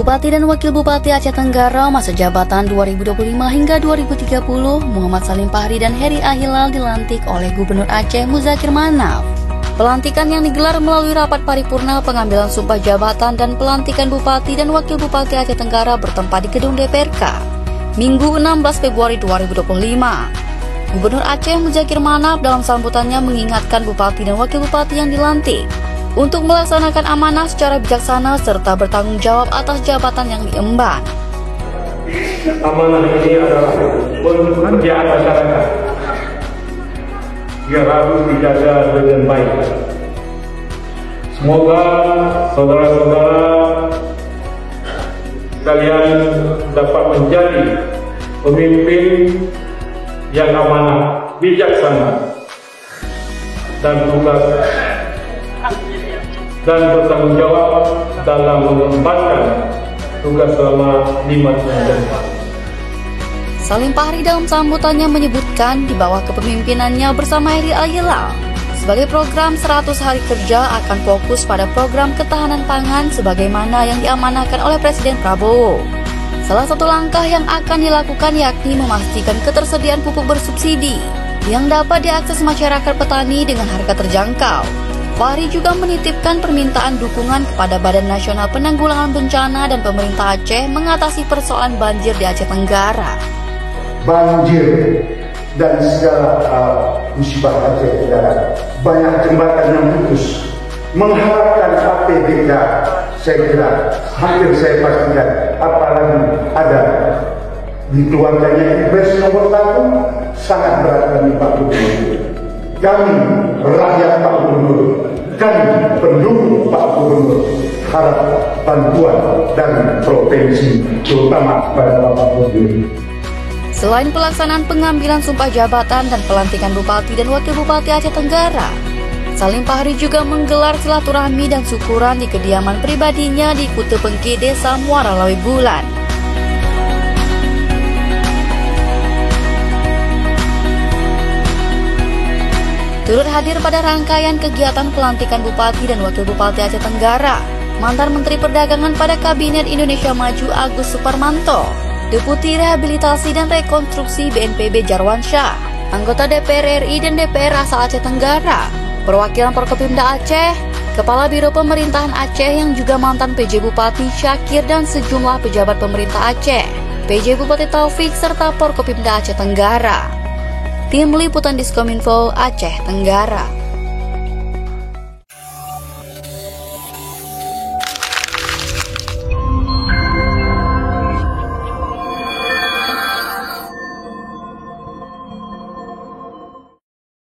Bupati dan Wakil Bupati Aceh Tenggara masa jabatan 2025 hingga 2030, Muhammad Salim Fahri dan Heri Ahilal dilantik oleh Gubernur Aceh Muzakir Manaf. Pelantikan yang digelar melalui rapat paripurna pengambilan sumpah jabatan dan pelantikan Bupati dan Wakil Bupati Aceh Tenggara bertempat di Gedung DPRK, Minggu 16 Februari 2025. Gubernur Aceh Muzakir Manaf dalam sambutannya mengingatkan Bupati dan Wakil Bupati yang dilantik untuk melaksanakan amanah secara bijaksana serta bertanggung jawab atas jabatan yang diemban. Amanah ini adalah pekerjaan masyarakat yang harus dijaga dengan baik. Semoga saudara-saudara sekalian dapat menjadi pemimpin yang amanah, bijaksana, dan tugas dan bertanggung jawab dalam mengemban tugas selama 5 tahun ke depan. Salim Fahri dalam sambutannya menyebutkan di bawah kepemimpinannya bersama Heri Ahilal, sebagai program 100 hari kerja akan fokus pada program ketahanan pangan sebagaimana yang diamanahkan oleh Presiden Prabowo. Salah satu langkah yang akan dilakukan yakni memastikan ketersediaan pupuk bersubsidi yang dapat diakses masyarakat petani dengan harga terjangkau. Fahri juga menitipkan permintaan dukungan kepada Badan Nasional Penanggulangan Bencana dan pemerintah Aceh mengatasi persoalan banjir di Aceh Tenggara. Banjir dan segala musibah Aceh Tenggara, banyak jembatan yang putus. Mengharapkan APBK, saya kira hampir saya pastikan, apalagi ada dikeluarkannya Impres nomor 1, sangat berat bagi Pak Gubernur. Kami rakyat Pak Gubernur, kami pendukung Pak Gubernur, harap bantuan dari provinsi, terutama pada Bapak Gubernur. Selain pelaksanaan pengambilan sumpah jabatan dan pelantikan Bupati dan Wakil Bupati Aceh Tenggara, Salim Fahri juga menggelar silaturahmi dan syukuran di kediaman pribadinya di Kute Pengki, Desa Muara Lawe Bulan. Turut hadir pada rangkaian kegiatan pelantikan Bupati dan Wakil Bupati Aceh Tenggara, mantan Menteri Perdagangan pada Kabinet Indonesia Maju Agus Suparmanto, Deputi Rehabilitasi dan Rekonstruksi BNPB Jarwansyah, anggota DPR RI dan DPR asal Aceh Tenggara, perwakilan Forkopimda Aceh, Kepala Biro Pemerintahan Aceh yang juga mantan PJ Bupati Syakir dan sejumlah pejabat pemerintah Aceh, PJ Bupati Taufik serta Forkopimda Aceh Tenggara. Tim Liputan Diskominfo Aceh Tenggara.